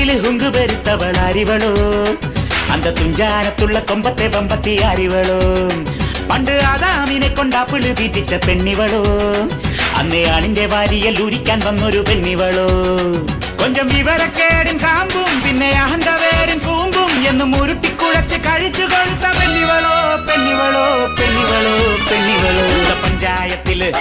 തുഞ്ചത്തില് ഹുങ്കു പെരുത്തവൾ അറിവളോ അന്ത തുഞ്ചാനത്തുള്ള കൊമ്പത്തെ വമ്പത്തി അറിവളോ പണ്ട് ആദാമിനെ കൊണ്ടാപ്പിള് തീറ്റിച്ച പെണ്ണിവളോ അന്നേ ആണിന്റെ വാരിയൽ ഉരിക്കാൻ വന്നൊരു പെണ്ണിവളോ കൊഞ്ചം വിവരക്കേടും കാമ്പും പിന്നെ അഹന്തവേരും കൂമ്പും എന്നും ഉരുട്ടിക്കുഴച്ച് കഴിച്ചു കൊഴുത്ത പെണ്ണിവളോ പെണ്ണിവളോ പെണ്ണിവളോ പെണ്ണിവളോ പഞ്ചായത്തില്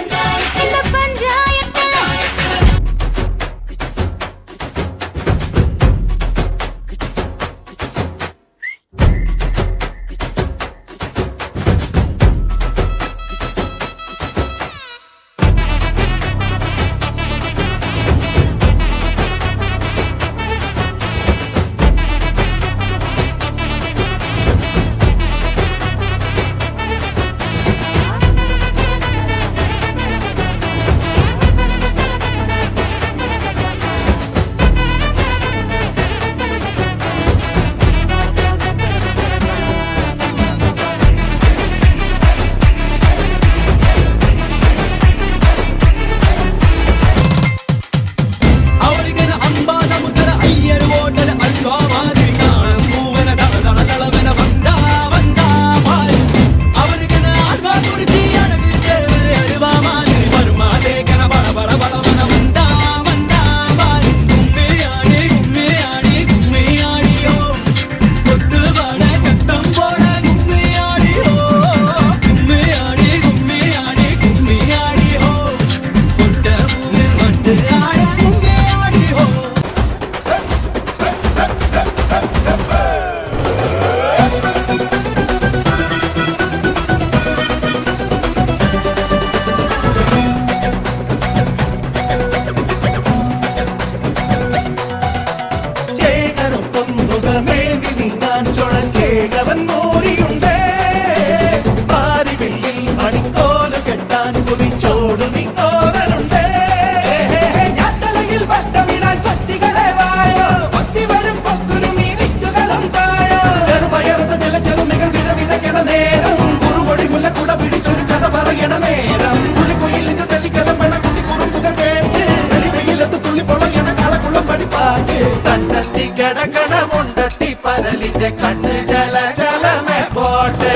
കണ്ണ് ജല ജലമേ പോട്ടെ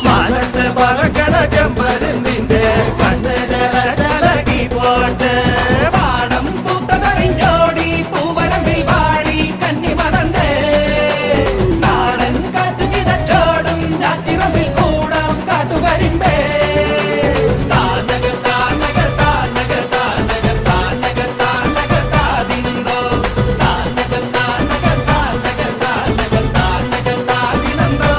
മാനത്ത് പറക്കണ ചെമ്പരുന്നിന്റെ കണ്ണ് ജല ജലകി പോട്ടെ പാടം പൂത്തതറിഞ്ഞോടി പൂവരമ്പിൽ വാടി കന്നി മണന്തേ നാടൻ കാറ്റു കിതച്ചോടും ഞാറ്റിറമ്പിൽ കൂടാം കാട്ടുകരിമ്പേ താനകർ താനകർ താനകർ താനകർ താനകർ താനകർ താതിന്തോ താനകർ താനകർ താനകർ താനകർ താനകർ താതിന്തോ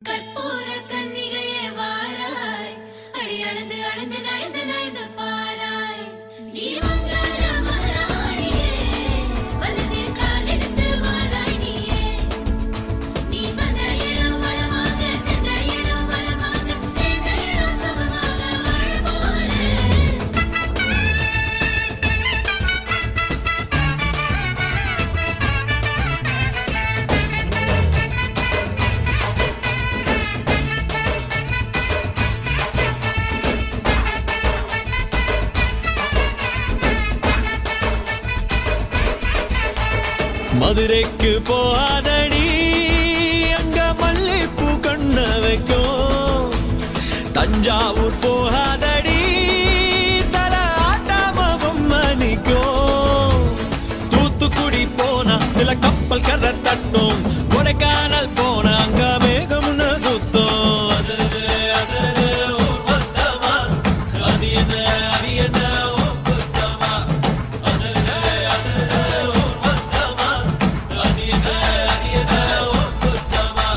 കർപ്പൂര കന്നികയെ വാരായ് അടി അളந்து അളந்து നയந்து നയந்து പാരായ് നീ മംഗള മഹാറാണിയേ വലതേ കാലെടുത്ത് വാരായ് നീയേ നീ വന്ന ഇடம் வளமாக சென்ற இடம் வளமாக சேர்ந்த இடம் சுகமாக வாழ போறேன் மதுரைக்கு போகாதடி அங்க மல்லிப்பூ கண்ண வைக்கும் தஞ்சாவூர் போகாதடி தல ஆட்டாம பொம்மனிக்கும் தூத்துக்குடி போனா சில கப்பல் கரை தட்டும் கொடைக்கானல் போனா அங்க மேகம்னு சுத்தம் அசருது அசருது ஊர் மொத்தமா அது என்ன அது என்ன ஊர் குத்தமா அசருது அசருது ஊர் மொத்தமா அது என்ன ஊர் குத்தமா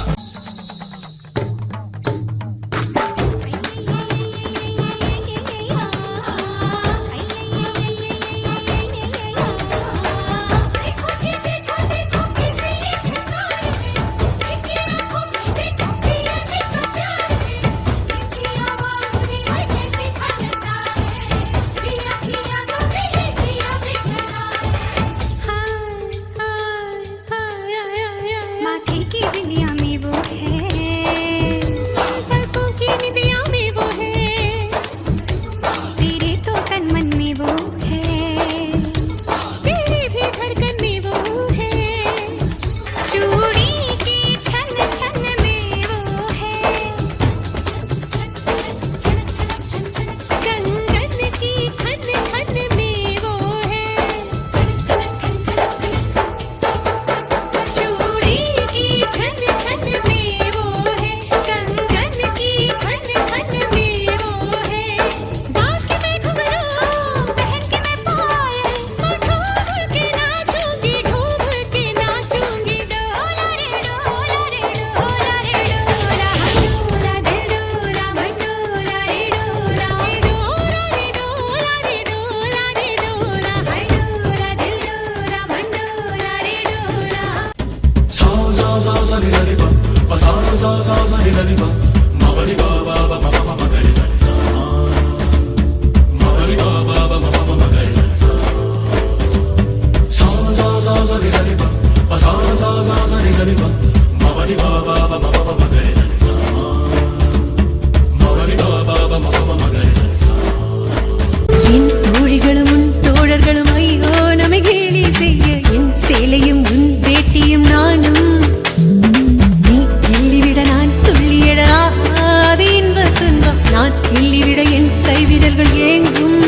பசா சா சா சா நிதனி பா மகரி பா பா பா பா பா மகரி சரி சா மகரி பா பா பா பா பா மகரி சரி சா சா சா சா நிதனி பா பசா சா சா சா நிதனி பா மகரி பா பா பா பா பா மகரி சரி சா மகரி பா பா பா பா பா மகரி சரி சா என் தோழிகளும் உன் தோழர்களும் ஐயோ நம்மை கேலி செய்ய என் சேலையும் உன் வேட்டியும் நானும் நீ கிள்ளிவிட நான் துள்ளியடாது இன்ப துன்பம் நான் கிள்ளிவிட என் கைவிரல்கள் ஏங்கும்